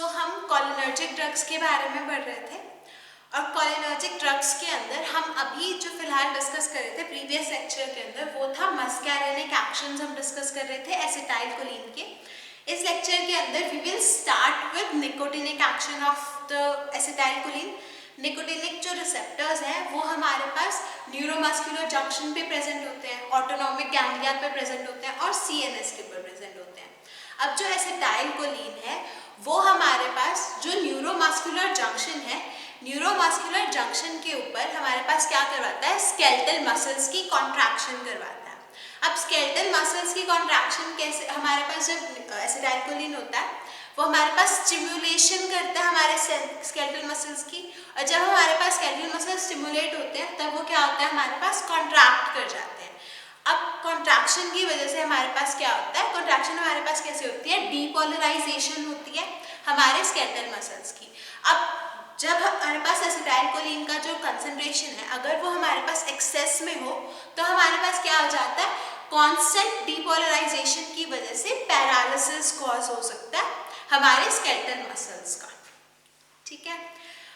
हम cholinergic drugs के बारे में पढ़ रहे थे और कोलिनर्जिक ड्रग्स के अंदर हम अभी जो फिलहाल डिस्कस कर रहे थे प्रीवियस लेक्चर के अंदर वो था मस्कैरेनिक एक्शंस हम डिस्कस कर रहे थे एसिटाइलकोलिन के। इस लेक्चर के अंदर we will start with nicotinic action of the acetylcholine. Nicotinic जो रिसेप्टर्स हैं वो हमारे पास न्यूरोमस्कुलर जंक्शन पे प्रेजेंट होते हैं, ऑटोनॉमिक गैंग्लिया पे प्रेजेंट होते हैं और सीएनएस के ऊपर प्रेजेंट होते हैं। अब जो एसिटाइलकोलिन है वो हमारे पास जो न्यूरोमस्कुलर जंक्शन है, न्यूरोमस्कुलर जंक्शन के ऊपर हमारे पास क्या करवाता है, स्केलेटल मसल्स की कॉन्ट्रैक्शन करवाता है। अब स्केलेटल मसल्स की कॉन्ट्रैक्शन कैसे, हमारे पास जब एसिटाइलकोलिन होता है वो हमारे पास स्टिमुलेशन करता है हमारे स्केलेटल मसल्स की, और जब हमारे पास स्केलेटल मसल्स स्टिमुलेट होते हैं तब वो क्या होता है, हमारे पास कॉन्ट्रैक्ट कर जाते हैं। अब कॉन्ट्रैक्शन की वजह से हमारे पास क्या होता है, कॉन्ट्रैक्शन हमारे पास कैसे होती है, डीपोलराइजेशन होती है हमारे स्केलेटल मसल्स की। अब जब हमारे पास एसिटाइलकोलिन का जो कंसंट्रेशन है अगर वो हमारे पास एक्सेस में हो तो हमारे पास क्या हो जाता है, कांस्टेंट डीपोलराइजेशन की वजह से पैरालिसिस कॉज हो सकता है हमारे स्केलेटल मसल्स का। ठीक है।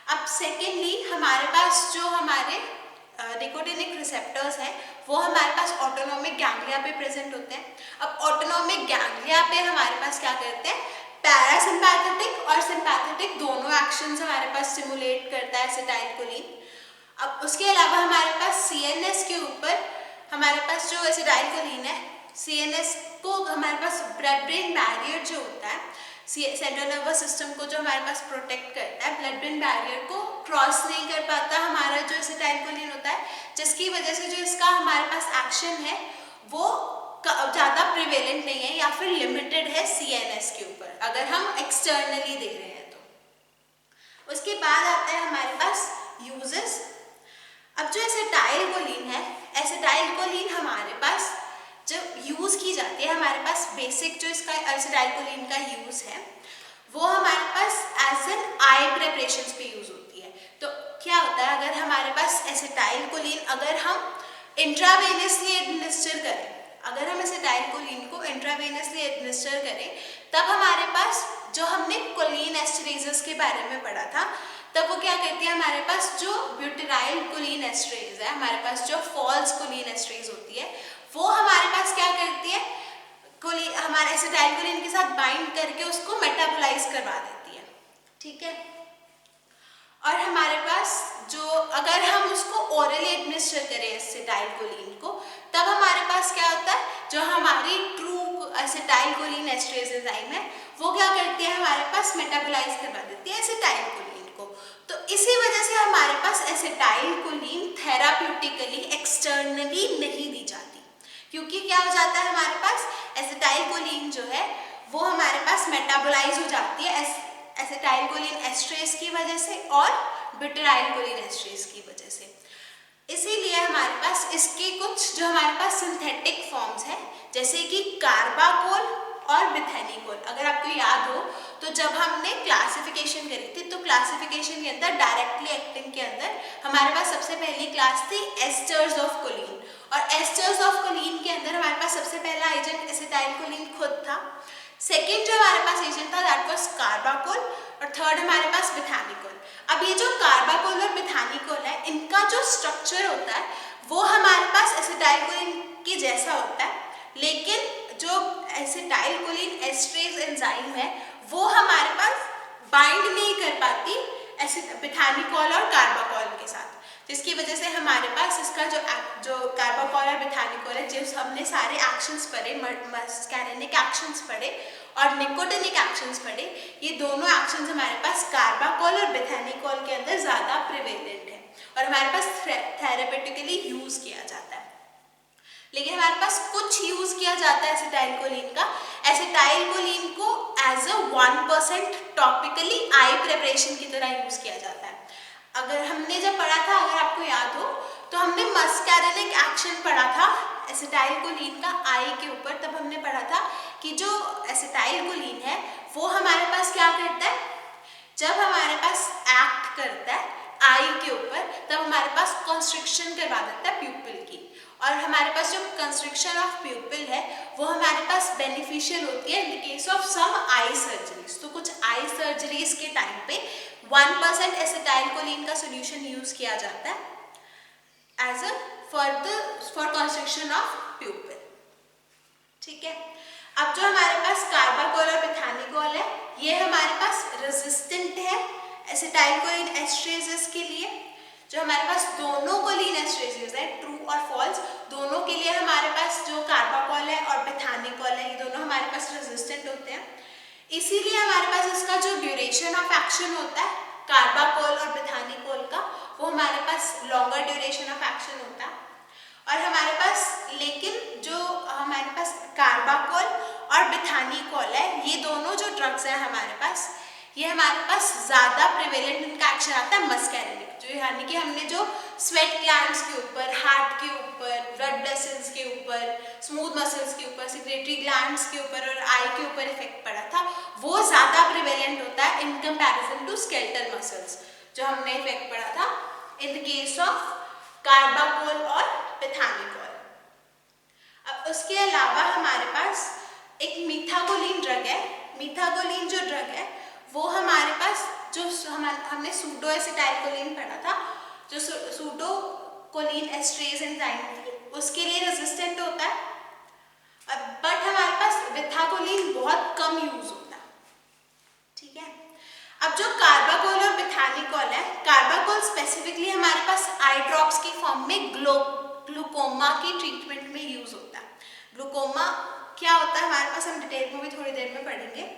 अब सेकेंडली हमारे पास जो हमारे निकोटिनिक रिसेप्टर्स हैं वो हमारे पास ऑटोनॉमिक गैंग्लिया पे प्रेजेंट होते हैं। अब ऑटोनॉमिक गैंग्लिया पे हमारे पास क्या करते हैं, पैरासिम्पैथेटिक और सिम्पैथेटिक दोनों एक्शंस हमारे पास स्टिमुलेट करता है एसिटाइलकोलिन। अब उसके अलावा हमारे पास सीएनएस के ऊपर हमारे पास जो एसिटाइलकोलिन है, सीएनएस को हमारे पास ब्लड ब्रेन बैरियर जो होता है, सेंट्रल नर्वस सिस्टम को जो हमारे पास प्रोटेक्ट करता है, ब्लड ब्रेन बैरियर को क्रॉस नहीं कर पाता हमारा जो एसिटाइलकोलिन होता है, जिसकी वजह से जो इसका हमारे पास एक्शन है वो ज़्यादा प्रिवेलेंट नहीं है या फिर लिमिटेड है सीएनएस के ऊपर अगर हम एक्सटर्नली देख रहे हैं तो। उसके बाद आता है हमारे पास यूजेस। अब जो एसिटाइलकोलिन है, एसिटाइलकोलिन हमारे पास जब यूज की जाती है, हमारे पास बेसिक जो इसका एसिटाइलकोलिन का यूज है वो हमारे पास एज एन आई प्रिपरेशंस पे यूज होती है। तो क्या होता है, अगर हमारे पास एसिटाइलकोलिन अगर हम इंट्रावेनसली एडमिनिस्टर करें, अगर हम एसिटाइलकोलिन को इंट्रावेनसली एडमिनिस्टर करें तब हमारे पास जो हमने कोलिन एस्टरेजेस के बारे में पढ़ा था तब वो क्या करती है, हमारे पास जो ब्यूटेराइल कोलिन एस्टरेज है, हमारे पास जो फॉल्स कोलिन एस्टरेज होती है वो हमारे पास क्या करती है, हमारे एसिटाइलकोलिन के साथ बाइंड करके उसको मेटाबोलाइज करवा देती है। ठीक है। और हमारे पास जो अगर हम उसको ओरली एडमिनिस्टर करें एसिटाइलकोलिन को तब हमारे पास क्या होता है, जो हमारी ट्रू एसिटाइलकोलिन एस्टरेज एंजाइम है वो क्या करती है, हमारे पास मेटाबोलाइज करवा देती है एसिटाइलकोलिन को। तो इसी वजह से हमारे पास एसिटाइलकोलिन थेराप्यूटिकली एक्सटर्नली नहीं दी जाती, क्योंकि क्या हो जाता है, हमारे पास एसिटाइलकोलिन जो है वो हमारे पास मेटाबोलाइज हो जाती है एसिटाइलकोलिन एस्टरेज की वजह से और ब्यूटेराइलकोलिन एस्टरेज की वजह से। इसीलिए हमारे पास इसके कुछ जो हमारे पास सिंथेटिक फॉर्म्स हैं जैसे कि कार्बाकोल और बिथेनिकोल। अगर आपको याद हो तो जब हमने क्लासिफिकेशन करी थी तो क्लासिफिकेशन के अंदर डायरेक्टली एक्टिंग के अंदर हमारे पास सबसे पहली क्लास थी एस्टर्स ऑफ कोलिन, और एस्टर्स ऑफ कोलिन के अंदर हमारे पास सबसे पहला एजेंट एसिटाइलकोलिन खुद था। सेकेंड जो हमारे पास एजेंट था दैट वाज कार्बाकोल, और थर्ड हमारे पास बिथेनिकोल। अब ये जो कार्बाकोल और बिथेनिकोल है इनका जो स्ट्रक्चर होता है वो हमारे पास एसिटाइलकोलिन के जैसा होता है, लेकिन जो एसिटाइलकोलिन एस्टरेज एंजाइम है वो हमारे पास बाइंड नहीं कर पाती बिथेनिकोल और कार्बाकोल के साथ, जिसकी वजह से हमारे पास इसका जो कार्बाकोल और बिथेनिकोल है, जिस हमने सारे एक्शंस पढ़े, मस्कैरेनिक एक्शंस पढ़े और निकोटिनिक एक्शंस पढ़े, ये दोनों एक्शंस हमारे पास कार्बाकोल और बिथेनिकोल के अंदर ज़्यादा प्रिवेलेंट है और हमारे पास थेरेपेटिकली यूज़ किया जाता है। लेकिन हमारे पास कुछ यूज़ किया जाता है एसिटाइलकोलिन का। एसिटाइलकोलिन को as a 1% topically eye preparation की तरह यूज़ किया जाता है। अगर हमने जब पढ़ा था, अगर आपको याद हो तो हमने मस्कैरेनिक एक्शन पढ़ा था एसिटाइलकोलिन का आई के ऊपर, तब हमने पढ़ा था कि जो एसिटाइलकोलिन है वो हमारे पास क्या करता है, जब हमारे पास एक्ट करता है आई के ऊपर, तब हमारे पास कंस्ट्रिक्शन करवा देता है प्यूपिल की। और हमारे पास जो कंस्ट्रिक्शन ऑफ प्यूपिल है वो हमारे पास बेनिफिशियल होती है in case of some eye surgeries. तो कुछ आई सर्जरीज के टाइम पे 1% एसिटाइलकोलिन का सोल्यूशन यूज किया जाता है as a for constriction of pupil. ठीक है, अब जो हमारे पास कार्बाकोल और मिथानिकोल है ये हमारे पास रेजिस्टेंट है एसिटाइलकोलिन एस्ट्रेजेस के लिए। जो हमारे पास दोनों कोलिन एस्ट्रेजेस है, ट्रू और फॉल्स, दोनों के लिए हमारे पास जो कार्बाकोल है और मिथानिकोल है ये दोनों हमारे पास रेजिस्टेंट होते हैं। इसीलिए हमारे पास इसका जो ड्यूरेशन ऑफ एक्शन होता है कार्बाकोल और मिथानिकोल का, वो हमारे पास लॉन्गर ड्यूरेशन ऑफ एक्शन होता है। और हमारे पास लेकिन जो हमारे पास कार्बाकोल और मिथानिकोल है ये दोनों जो ड्रग्स हैं हमारे पास, ये हमारे पास ज़्यादा प्रिवेलेंट इनका एक्शन आता है मस्कैरिनिक, जो यानी कि हमने जो स्वेट ग्लैंड्स के ऊपर, हार्ट के ऊपर, ब्लड वेसल्स के ऊपर, स्मूथ मसल्स के ऊपर, सिक्रेटरी ग्लैंड्स के ऊपर और आई के ऊपर इफेक्ट पड़ा था, वो ज़्यादा प्रिवेलेंट होता है in comparison to skeletal muscles जो हमने इफेक्ट पड़ा था in the case of carbachol और मिथानिकोल। अब उसके अलावा हमारे पास एक मीथाकोलिन ड्रग है। मीथाकोलिन जो ड्रग है वो हमारे पास जो हमने सूडो एसिटाइलकोलिन पढ़ा था, जो सूडो कोलिन एस्ट्रेज एंजाइम थी, उसके लिए रेजिस्टेंट होता है। बट हमारे पास मिथाकोलिन बहुत कम यूज होता है। ठीक है, अब जो कार्बाकोल और मिथानिकोल है, कार्बाकोल स्पेसिफिकली हमारे पास आई ड्रॉप्स की फॉर्म में ग्लूकोमा की ट्रीटमेंट में यूज होता है। ग्लूकोमा क्या होता है हमारे पास हम डिटेल में भी थोड़ी देर में पढ़ेंगे।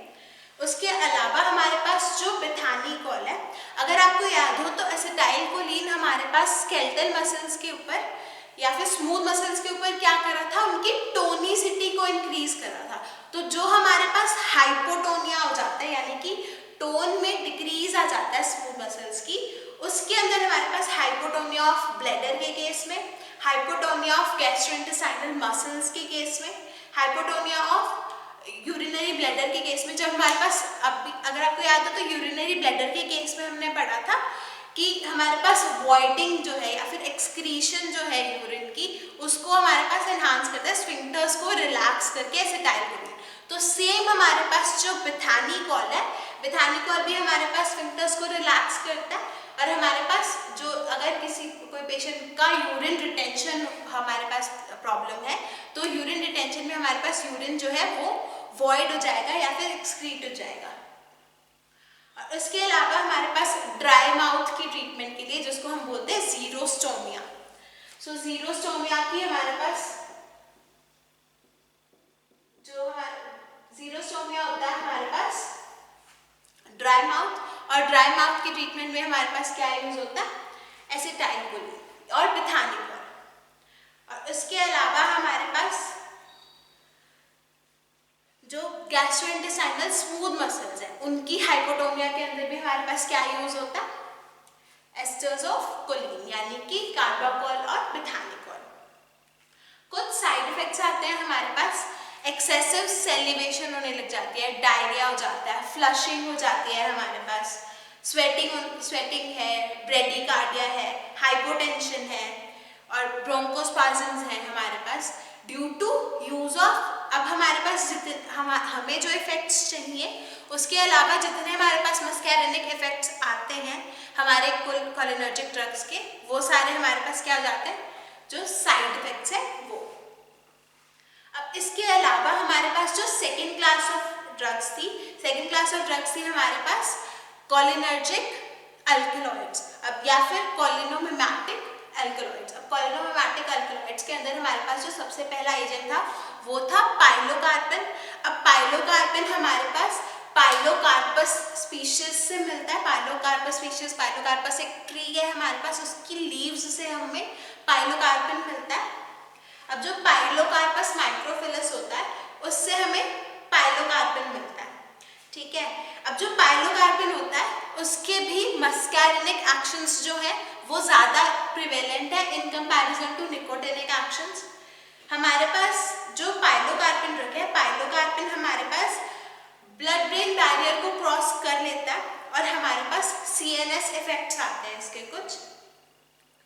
उसके अलावा हमारे पास जो मिथानिकोल है, अगर आपको याद हो तो एसिटाइलकोलिन हमारे पास स्केलेटल मसल्स के ऊपर या फिर स्मूथ मसल्स के ऊपर क्या करा था, उनकी टोनिसिटी को इंक्रीज करा था। तो जो हमारे पास हाइपोटोनिया हो जाता है यानी कि टोन में डिक्रीज आ जाता है स्मूथ मसल्स की, उसके अंदर हमारे पास हाइपोटोनिया ऑफ ब्लैडर के केस में, हाइपोटोनिया ऑफ गैस्ट्रोइंटेस्टाइनल मसल्स के केस में, हाइपोटोनिया ऑफ यूरिनरी ब्लैडर के केस में, जब हमारे पास अगर आपको याद हो तो यूरिनरी ब्लैडर के केस में हमने पढ़ा था कि हमारे पास वॉइडिंग जो है या फिर एक्सक्रीशन जो है यूरिन की, उसको हमारे पास एनहांस करता है स्फिंक्टर्स को रिलैक्स करके एसिटाइलकोलिन। तो सेम हमारे पास जो मिथानिकोल है, मिथानिकोल भी हमारे पास स्फिंक्टर्स को रिलैक्स करता है। और हमारे पास जो अगर कोई पेशेंट का यूरिन रिटेंशन हमारे पास प्रॉब्लम है तो यूरिन रिटेंशन में हमारे पास यूरिन जो है वो वॉइड हो जाएगा या फिर एक्सक्रीट हो जाएगा। और इसके अलावा हमारे पास ड्राई माउथ की ट्रीटमेंट के लिए जिसको हम बोलते हैं जीरोस्टोमिया। सो जीरोस्टोमिया की हमारे पास जो जीरोस्टोमिया होता है हमारे पास ड्राई माउथ, और ड्राई माउथ की ट्रीटमेंट में हमारे पास क्या यूज होता है, एसिटाइलकोलिन और मिथानिकोल। और इसके अलावा हमारे पास जो गैस्ट्रोइंटेस्टाइनल स्मूथ मसल्स हैं उनकी हाइपोटोनिया के अंदर भी हमारे पास क्या यूज होता है, एस्टर्स ऑफ कोलिन यानी कि कार्बाकोल और मिथानिकोल। कुछ साइड इफेक्ट्स आते हैं हमारे पास, एक्सेसिव सेलिवेशन होने लग जाती है, डायरिया हो जाता है, फ्लशिंग हो जाती है हमारे पास, स्वेटिंग है, ब्रेडिकार्डिया है, हाइपोटेंशन है और ब्रोंकोस्पाज्म्स हैं हमारे पास ड्यू टू यूज ऑफ। अब हमारे पास हमें जो इफेक्ट्स चाहिए उसके अलावा जितने हमारे पास मस्कैरिनिक इफेक्ट्स आते हैं हमारे कोलिनर्जिक ड्रग्स के, वो सारे हमारे पास क्या हो जाते हैं, जो साइड इफेक्ट्स है वो। अब इसके अलावा हमारे पास जो सेकेंड क्लास ऑफ ड्रग्स थी हमारे पास कोलिनर्जिक अल्कलॉइड्स, अब या फिर कोलिनोमिमेटिक अल्कलॉइड्स। अब कोलिनोमिमेटिक अल्कलॉइड्स के अंदर हमारे पास जो सबसे पहला एजेंट था वो था पाइलोकार्पिन। अब पाइलोकार्पिन हमारे पास पाइलोकार्पस स्पीशीज से मिलता है। पाइलोकार्पस एक ट्री है हमारे पास, उसकी लीव्स से हमें पाइलोकार्पिन मिलता है। अब जो पाइलोकार्पस माइक्रोफिलस होता है उससे हमें पाइलोकार्पिन मिलता है। ठीक है, अब जो पाइलोकार्पिन होता है उसके भी मस्कैरिनिक एक्शंस जो है वो ज़्यादा प्रिवेलेंट है in comparison to nicotinic actions. हमारे पास जो पाइलोकार्पिन ड्रग है, पाइलोकार्पिन हमारे पास ब्लड ब्रेन बैरियर को क्रॉस कर लेता है और हमारे पास CNS ब्लाइंडनेस इफेक्ट्स आते हैं इसके कुछ।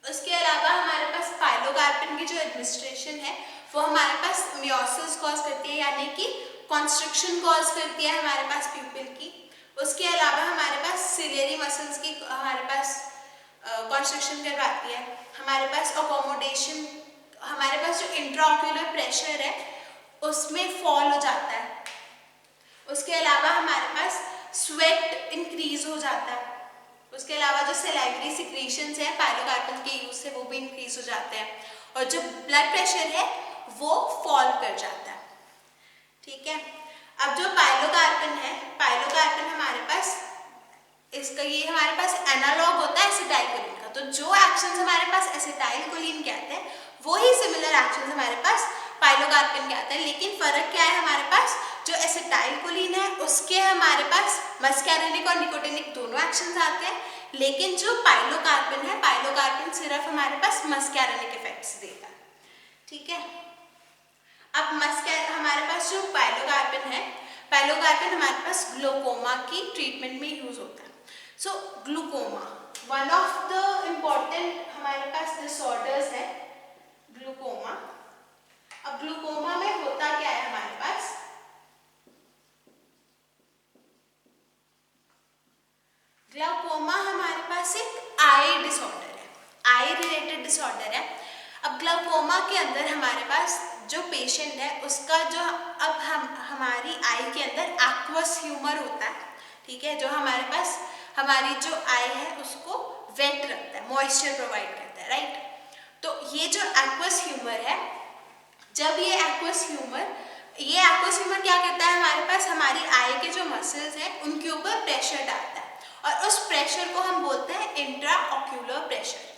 उसके अलावा हमारे पास पाइलोकार्पिन की जो एडमिनिस्ट्रेशन है वो हमारे पास मियोसिस कॉज करती है, यानी कि कॉन्स्ट्रिक्शन कॉज करती है हमारे पास प्यूपिल की। उसके अलावा हमारे पास सिलियरी मसल्स की हमारे पास कॉन्स्ट्रिक्शन करवाती है। हमारे पास अकोमोडेशन, हमारे पास जो इंट्राऑक्यूलर प्रेशर है उसमें फॉल हो जाता है। उसके अलावा हमारे पास स्वेट इंक्रीज हो जाता है। उसके अलावा जो सलाइवरी सिक्रीशंस हैं पाइलोकार्पिन के यूज से वो भी इंक्रीज हो जाते हैं, और जो ब्लड प्रेशर है वो फॉल कर जाता है। ठीक है, अब जो पाइलोकार्पिन है, पाइलोकार्पिन हमारे पास इसका ये हमारे पास एनालॉग होता है एसिटाइलकोलिन का। तो जो एक्शंस हमारे पास एसिटाइलकोलिन के आते हैं वो ही सिमिलर एक्शंस हमारे पास पाइलोकार्पिन के आते हैं, लेकिन फर्क क्या है, हमारे पास जो एसिटाइलकोलिन है उसके हमारे पास मस्कैरेनिक और निकोटिनिक दोनों एक्शंस आते हैं, लेकिन जो पाइलोकार्पिन है, पाइलोकार्पिन सिर्फ हमारे पास मस्कैरेनिक इफेक्ट्स देता है। ठीक है, अब हमारे पास जो पाइलोकार्पिन है, पाइलोकार्पिन हमारे पास ग्लूकोमा की ट्रीटमेंट में यूज होता है। So glaucoma one of the important हमारे पास डिसऑर्डर्स है ग्लूकोमा। अब ग्लूकोमा में होता क्या है, हमारे पास ग्लाउकोमा हमारे पास एक आई डिसऑर्डर है, आई रिलेटेड डिसऑर्डर है। अब ग्लाउकोमा के अंदर हमारे पास जो पेशेंट है उसका जो अब हमारी आई के अंदर एक्वस ह्यूमर होता है। ठीक है, जो हमारे पास हमारी जो आई है उसको वेट रखता है, मॉइस्चर प्रोवाइड करता है, राइट। तो ये जो एक्वस ह्यूमर है, जब ये एक्वस ह्यूमर क्या करता है, हमारे पास हमारी आई के जो मसल्स हैं उनके ऊपर प्रेशर डालता है, और उस प्रेशर को हम बोलते हैं इंट्राऑक्यूलर प्रेशर।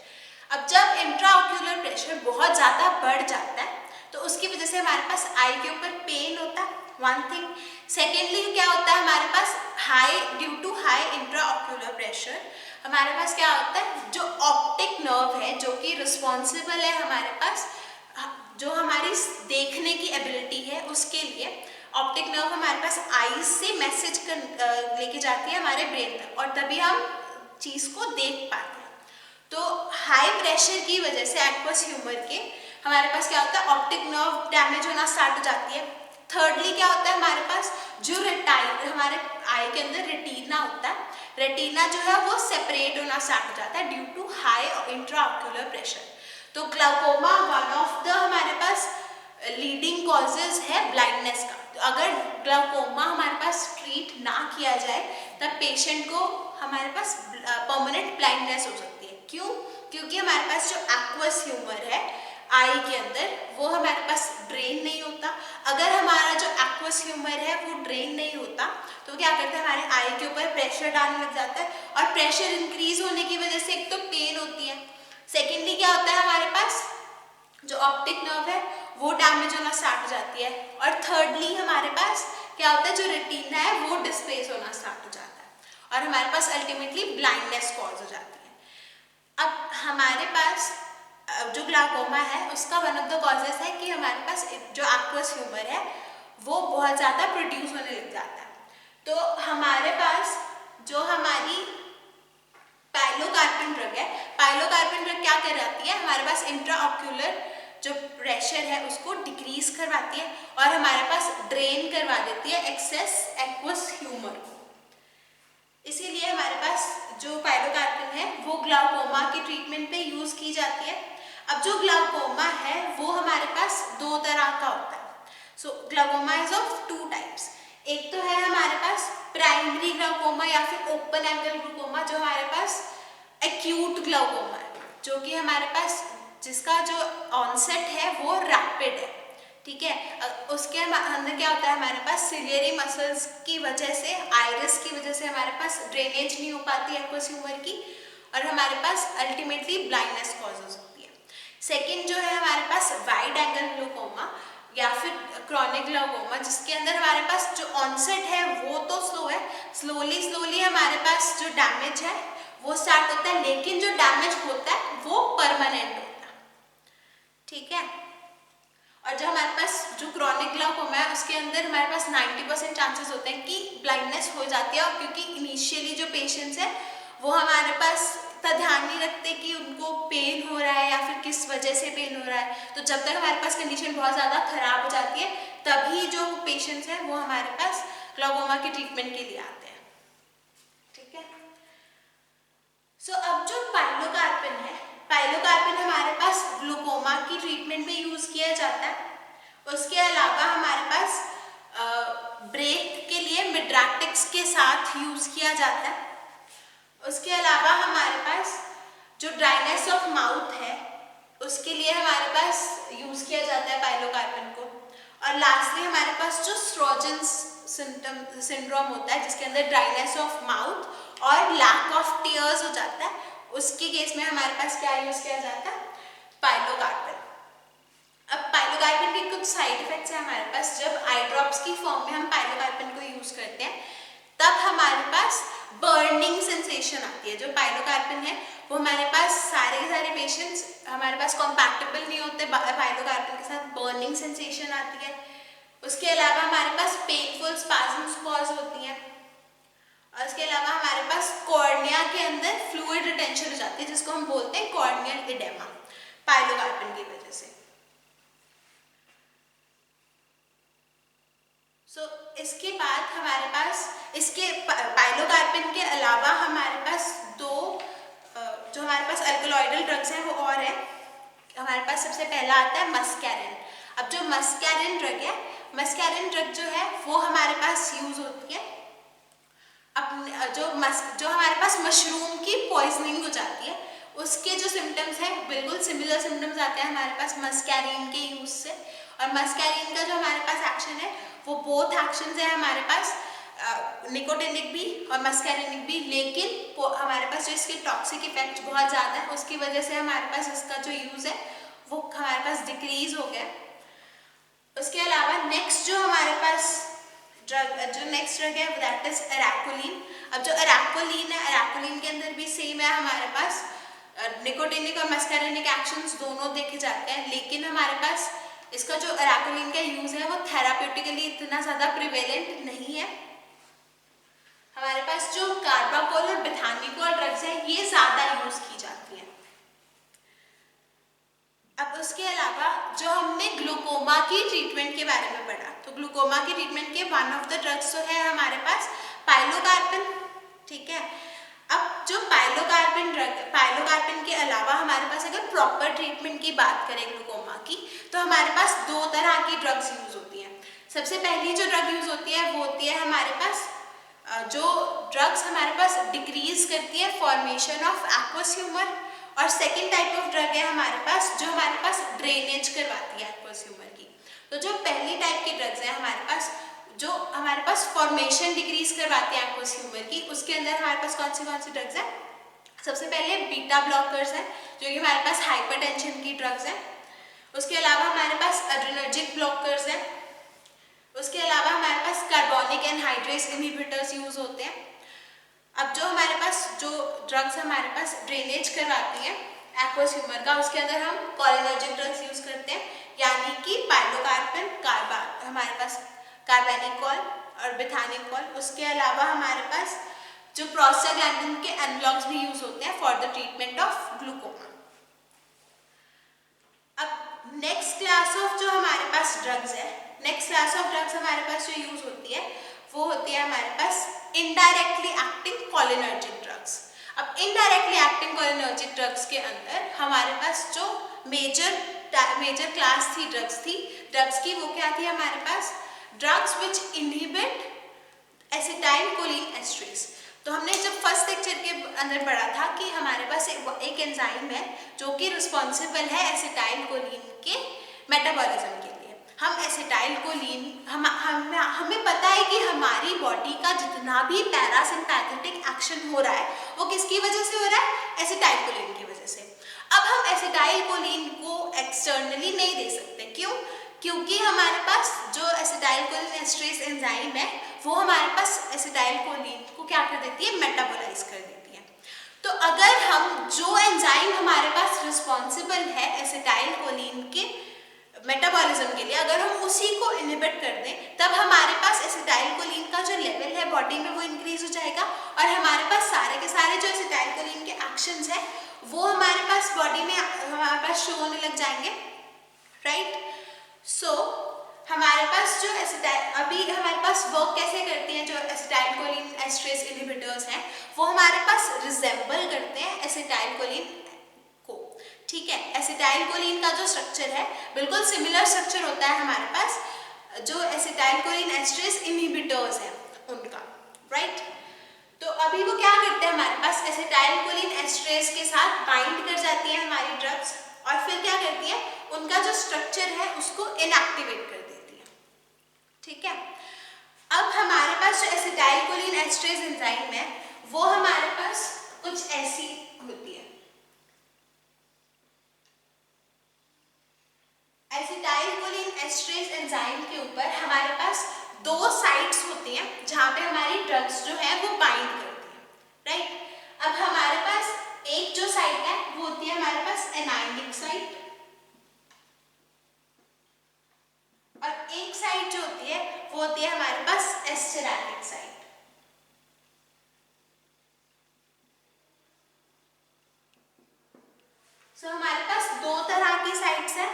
अब जब इंट्राऑक्यूलर प्रेशर बहुत ज़्यादा बढ़ जाता है तो उसकी वजह से हमारे पास आई के ऊपर पेन होता है, वन थिंग। सेकेंडली क्या होता है, हमारे पास due to high intraocular pressure हमारे पास क्या होता है, जो ऑप्टिक नर्व है जो कि रिस्पॉन्सिबल है हमारे पास जो हमारी देखने की एबिलिटी है उसके लिए, ऑप्टिक नर्व हमारे पास आईज से मैसेज लेके जाती है हमारे ब्रेन तक, और तभी हम चीज़ को देख पाते हैं। तो हाई प्रेशर की वजह से एक्वस ह्यूमर के हमारे पास क्या होता है, ऑप्टिक नर्व डैमेज होना स्टार्ट हो जाती है। थर्डली क्या होता है, हमारे पास जो हमारे आई के अंदर रेटिना होता है, रेटिना जो है वो सेपरेट होना स्टार्ट हो जाता है due to high intraocular pressure. तो ग्लाउकोमा वन ऑफ द हमारे पास लीडिंग कॉजेज है ब्लाइंडनेस का। तो अगर ग्लाउकोमा हमारे पास ट्रीट ना किया जाए तब पेशेंट को हमारे पास परमानेंट ब्लाइंडनेस हो सकती है। क्यों? क्योंकि हमारे पास जो एक्वस ह्यूमर है आई के अंदर वो हमारे पास ड्रेन नहीं होता। अगर हमारा जो एक्वस ह्यूमर है वो ड्रेन नहीं होता तो क्या करता है, हमारे आई के ऊपर प्रेशर डालने लग जाता है, और प्रेशर इंक्रीज होने की वजह से एक तो पेन होती है, सेकेंडली क्या होता है, हमारे पास जो ऑप्टिक नर्व है वो डैमेज होना स्टार्ट हो जाती है, और थर्डली हमारे पास क्या होता है, जो रेटिना है वो डिस्प्लेस होना स्टार्ट हो जाता है, और हमारे पास अल्टीमेटली ब्लाइंडनेस कॉज हो जाती है। अब हमारे पास जो ग्लाउकोमा है उसका वन ऑफ द कॉजेज है कि हमारे पास जो एक्वस ह्यूमर है वो बहुत ज़्यादा प्रोड्यूस होने लग जाता है। तो हमारे पास जो हमारी पाइलोकार्पिन ड्रग है, पाइलोकार्पिन ड्रग क्या कराती है, हमारे पास इंट्राऑक्यूलर जो प्रेशर है उसको डिक्रीज करवाती है, और हमारे पास ड्रेन करवा देती है एक्सेस एक्वस ह्यूमर को। इसीलिए हमारे पास जो पाइलोकार्पिन है वो ग्लाउकोमा की ट्रीटमेंट पे यूज की जाती है। अब जो ग्लाउकोमा है वो हमारे पास दो तरह का होता है। So glaucoma is of two types. एक तो है हमारे पास प्राइमरी ग्लाउकोमा या फिर ओपन एंगल ग्लाउकोमा, जो हमारे पास एक्यूट ग्लाउकोमा है, जो कि हमारे पास जिसका जो ऑनसेट है वो रैपिड है। ठीक है, उसके अंदर क्या होता है, हमारे पास सिलियरी मसल्स की वजह से, आइरिस की वजह से हमारे पास ड्रेनेज नहीं हो पाती एक्वस ह्यूमर की, और हमारे पास अल्टीमेटली ब्लाइंडनेस कॉज हो सकती है। सेकेंड जो है हमारे पास वाइड एंगल ग्लाउकोमा या फिर क्रॉनिक ग्लाउकोमा, जिसके अंदर हमारे पास जो ऑनसेट है वो तो स्लो है, स्लोली हमारे पास जो डैमेज है वो स्टार्ट होता है, लेकिन जो डैमेज होता है वो परमानेंट होता है। ठीक है, और जो हमारे पास जो क्रॉनिक ग्लाउकोमा है उसके अंदर हमारे पास 90% चांसेस होते हैं कि ब्लाइंडनेस हो जाती है, और क्योंकि इनिशियली जो पेशेंट्स है वो हमारे पास इतना ध्यान नहीं रखते कि उनको पेन हो रहा है या फिर किस वजह से पेन हो रहा है। तो जब तक हमारे पास कंडीशन बहुत ज़्यादा खराब हो जाती है तभी जो पेशेंट्स हैं वो हमारे पास ग्लूकोमा के ट्रीटमेंट के लिए आते हैं। ठीक है। सो अब जो पाइलोकार्पिन है, पाइलोकार्पिन हमारे पास ग्लूकोमा की ट्रीटमेंट में यूज़ किया जाता है। उसके अलावा हमारे पास ब्रेक के लिए मिड्रैक्टिक्स के साथ यूज़ किया जाता है। उसके अलावा हमारे पास जो ड्राइनेस ऑफ माउथ है उसके लिए हमारे पास यूज़ किया जाता है पाइलोकार्पिन को। और लास्टली हमारे पास जो स्ट्रोजेंस सिंड्रोम होता है जिसके अंदर ड्राइनेस ऑफ माउथ और लैक ऑफ टीयर्स हो जाता है, उसके केस में हमारे पास क्या यूज़ किया जाता है? पाइलोकार्पिन। अब पाइलोकार्पिन के कुछ साइड इफेक्ट्स हैं हमारे पास। जब आई ड्रॉप्स की फॉर्म में हम पाइलोकार्पिन को यूज़ करते हैं तब हमारे पास बर्निंग सेंसेशन आती है। जो पाइलोकार्पिन है वो हमारे पास सारे के सारे पेशेंट्स हमारे पास कॉम्पैक्टेबल नहीं होते पाइलोकार्पिन के साथ, बर्निंग सेंसेशन आती है। उसके अलावा हमारे पास पेनफुल स्पाज़म्स कॉज होती हैं। और इसके अलावा हमारे पास कॉर्निया के अंदर फ्लूइड रिटेंशन हो जाती है जिसको हम बोलते हैं कॉर्नियल इडेमा, पाइलोकार्पिन की वजह से। इसके बाद हमारे पास इसके पाइलोकार्पिन के अलावा हमारे पास दो जो हमारे पास अल्कलॉइडल ड्रग्स हैं वो और हैं। हमारे पास सबसे पहला आता है मस्कैरिन। अब जो मस्कैरिन ड्रग है, मस्कैरिन ड्रग जो है वो हमारे पास यूज होती है अब जो हमारे पास मशरूम की पॉइजनिंग हो जाती है उसके जो सिम्टम्स हैं बिल्कुल सिमिलर सिम्टम्स आते हैं हमारे पास मस्कैरिन के यूज से। और मस्कैरिन का जो हमारे पास एक्शन है वो बोथ एक्शंस है हमारे पास, निकोटिनिक भी और मस्कैरिनिक भी, लेकिन हमारे पास जो इसके टॉक्सिक इफेक्ट बहुत ज़्यादा है उसकी वजह से हमारे पास इसका जो यूज़ है वो हमारे पास डिक्रीज हो गया। उसके अलावा नेक्स्ट जो हमारे पास नेक्स्ट ड्रग है दैट इज एराकोलिन। अब जो एराकोलिन है, एराकोलिन के अंदर भी सेम है हमारे पास निकोटिनिक और मस्कैरिनिक एक्शंस दोनों देखे जाते हैं, लेकिन हमारे पास इसका जो एराकोलिन का यूज़ है वो थेराप्यूटिकली इतना ज़्यादा प्रिवेलेंट नहीं है। हमारे पास जो कार्बाकोल और बेथानिकोल ड्रग्स हैं ये ज़्यादा यूज़ की जाती हैं। अब उसके अलावा जो हमने ग्लूकोमा की ट्रीटमेंट के बारे में पढ़ा, तो ग्लूकोमा की ट्रीटमेंट के वन ऑफ द ड्रग्स जो है हमारे पास पाइलोकार्पिन। ठीक है। अब जो पाइलोकार्पिन के अलावा हमारे पास अगर प्रॉपर ट्रीटमेंट की बात करें ग्लूकोमा की, तो हमारे पास दो तरह की ड्रग्स यूज होती हैं। सबसे पहली जो ड्रग यूज होती है वो होती है हमारे पास जो ड्रग्स हमारे पास डिक्रीज करती है फॉर्मेशन ऑफ एक्वस ह्यूमर, और सेकेंड टाइप ऑफ ड्रग है हमारे पास जो हमारे पास ड्रेनेज करवाती है एक्वस ह्यूमर की। तो जो पहली टाइप की ड्रग्स है हमारे पास जो हमारे पास फॉर्मेशन डिक्रीज करवाती है एक्वस ह्यूमर की, उसके अंदर हमारे पास कौन सी ड्रग्स हैं? सबसे पहले बीटा ब्लॉकर्स हैं जो कि हमारे पास हाइपरटेंशन की ड्रग्स हैं। उसके अलावा हमारे पास एड्रेनर्जिक ब्लॉकर्स हैं। उसके अलावा हमारे पास कार्बोनिक एनहाइड्रेस इनहिबिटर्स यूज होते हैं। अब जो हमारे पास जो ड्रग्स हमारे पास ड्रेनेज करवाती हैं एक्वस ह्यूमर का, उसके अंदर हम कोलिनर्जिक ड्रग्स यूज करते हैं, यानी कि पाइलोकार्पिन, हमारे पास कार्बेनिकोल और बेथानिकोल। उसके अलावा हमारे पास जो प्रोस्टाग्लैंडिन के एनालॉग्स भी यूज होते हैं for the treatment of glaucoma. अब नेक्स्ट क्लास ऑफ जो हमारे पास ड्रग्स है, नेक्स्ट क्लास ऑफ ड्रग्स हमारे पास जो यूज होती है वो होती है हमारे पास इनडायरेक्टली एक्टिंग कोलिनर्जिक ड्रग्स। अब इनडायरेक्टली एक्टिंग कोलिनर्जिक ड्रग्स के अंदर हमारे पास जो मेजर क्लास थी ड्रग्स की, वो क्या थी हमारे पास? Drugs which inhibit acetylcholinesterase. तो हमने जब फर्स्ट लेक्चर के अंदर पढ़ा था कि हमारे पास एक एंजाइम है जो कि रिस्पॉन्सिबल है एसिटाइल कोलिन के मेटाबॉलिज्म के लिए। हम एसिटाइल कोलिन हमें पता है कि हमारी बॉडी का जितना भी पैरासिम्पैथेटिक एक्शन हो रहा है वो किसकी वजह से हो रहा है? एसिटाइल कोलिन की वजह से। अब हम एसिटाइल कोलिन को एक्सटर्नली नहीं दे सकते। क्यों? क्योंकि हमारे पास जो एसिटाइल कोलिन एस्ट्रेस एंजाइम है वो हमारे पास एसिटाइल कोलिन को क्या कर देती है? मेटाबोलाइज कर देती है। तो अगर हम जो एंजाइम हमारे पास रिस्पॉन्सिबल है एसिटाइल कोलिन के मेटाबॉलिज्म के लिए, अगर हम उसी को इनहिबिट कर दें तब हमारे पास एसिटाइल कोलिन का जो लेवल है बॉडी में वो इंक्रीज हो जाएगा और हमारे पास सारे के सारे जो एसिटाइलकोलिन के एक्शंस हैं वो हमारे पास बॉडी में हमारे पास शो होने लग जाएंगे, राइट। सो हमारे पास जो अभी हमारे पास वर्क कैसे करती हैं जो एसिटाइलकोलिन एस्ट्रेस इनहिबिटर्स हैं, वो हमारे पास रिजेंबल करते हैं एसिटाइलकोलिन को, ठीक है। एसिटाइलकोलिन का जो स्ट्रक्चर है बिल्कुल सिमिलर स्ट्रक्चर होता है हमारे पास जो एसिटाइलकोलिन एस्ट्रेस इनहिबिटर्स हैं उनका, राइट। तो अभी वो क्या करते हैं, हमारे पास एसिटाइलकोलिन एस्ट्रेस के साथ बाइंड कर जाती है हमारी ड्रग्स और फिर क्या करती है, उनका जो स्ट्रक्चर है उसको इनएक्टिवेट कर देती है, ठीक है। अब हमारे पास जो एसिटाइलकोलिन एस्ट्रेस एंजाइम है वो हमारे पास कुछ ऐसी होती है। एसिटाइलकोलिन एस्ट्रेस एंजाइम के ऊपर हमारे पास दो साइट्स होती हैं जहाँ पे हमारी ड्रग्स जो है वो बाइंड करती है, राइट। अब हमारे पास एक जो साइट है वो होती है हमारे पास एनायनिक साइट और एक साइट जो होती है वो होती है हमारे पास एस्टेरेटिक साइट। सो हमारे पास दो तरह की साइट्स हैं,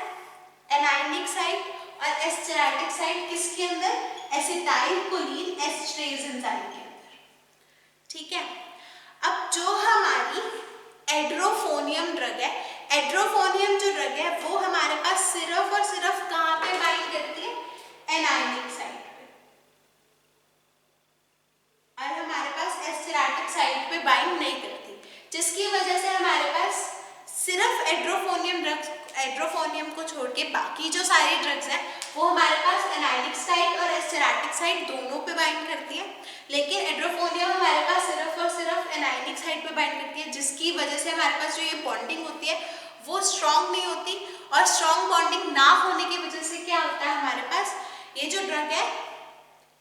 एनायनिक साइट और एस्टेरेटिक साइट, किसके अंदर, एसिटाइलकोलिन एस्ट्रेस एंजाइम के अंदर, ठीक है। अब जो हमारी एड्रोफोनियम ड्रग है, एड्रोफोनियम जो ड्रग है वो हमारे पास सिर्फ और सिर्फ कहाँ पे बाइंड करती है, एनायनिक साइट पे, और हमारे पास एस्टेरेटिक साइट पे बाइंड नहीं करती, जिसकी वजह से हमारे पास सिर्फ एड्रोफोनियम को छोड़ के बाकी जो सारी ड्रग्स हैं वो हमारे पास एनायनिक साइट और एस्टेरेटिक साइट दोनों पे बाइंड करती है, लेकिन एड्रोफोनियम हमारे पास सिर्फ और सिर्फ एनायनिक साइट पे बाइंड करती है, जिसकी वजह से हमारे पास जो ये बॉन्डिंग होती है वो स्ट्रॉन्ग नहीं होती, और स्ट्रॉन्ग बॉन्डिंग ना होने की वजह से क्या होता है, हमारे पास ये जो ड्रग है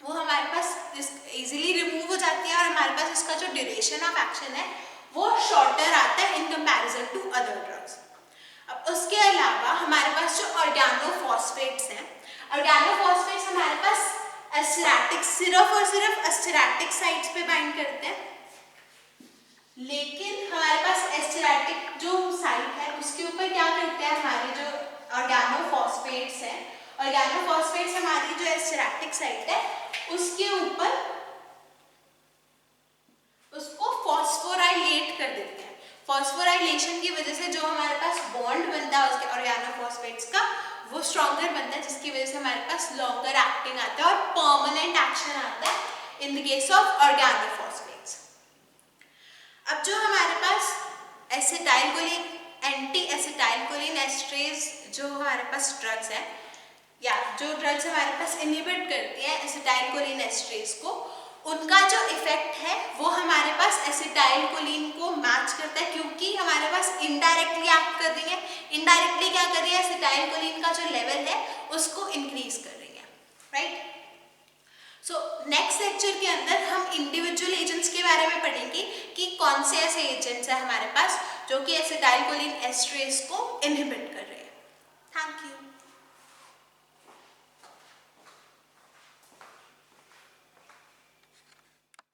वो हमारे पास इजीली रिमूव हो जाती है और हमारे पास इसका जो ड्यूरेशन ऑफ एक्शन है वो शॉर्टर आता है in comparison to other drugs. अब उसके अलावा हमारे पास जो ऑर्गेनोफॉस्फेट्स हैं, ऑर्गेनोफॉस्फेट्स हमारे पास एस्टेरेटिक सिर्फ और सिर्फ एस्टेरेटिक साइट्स पे बाइंड करते हैं, लेकिन हमारे पास एस्टेरेटिक जो साइट है उसके ऊपर क्या करते हैं, हमारे जो ऑर्गेनोफॉस्फेट्स हैं, ऑर्गेनोफॉस्फेट्स हमारी जो एस्टेरेटिक साइट है उसके ऊपर उसको फॉस्फोराइलेट कर देते हैं। फॉस्फोराइलेशन की वजह से जो हमारे पास बॉन्ड बनता है उसके ऑर्गेनोफॉस्फेट्स का वो स्ट्रॉन्गर बनता है, जिसकी वजह से हमारे पास लॉन्गर एक्टिंग आता है और परमानेंट एक्शन आता है इन द केस ऑफ ऑर्गेनोफॉस्फेट्स। अब जो हमारे पास एसिटाइलकोलिन एंटी एसिटाइलकोलिन एस्ट्रेस जो हमारे पास ड्रग्स है या जो ड्रग्स हमारे पास इनहिबिट करती हैं एसिटाइलकोलिन एस्ट्रेस को, उनका जो इफेक्ट है वो हमारे पास एसिटाइलकोलिन को मैच करता है, क्योंकि हमारे पास इनडायरेक्टली एक्ट कर रही है। इनडायरेक्टली क्या कर रही है, एसिटाइलकोलिन का जो लेवल है उसको इंक्रीज कर रही है, राइट। सो नेक्स्ट लेक्चर के अंदर हम इंडिविजुअल एजेंट्स के बारे में पढ़ेंगे कि कौन से ऐसे एजेंट्स हैं हमारे पास जो कि एसिटाइलकोलिन एस्ट्रेस को इनहिबिट कर रहे हैं। Thank you.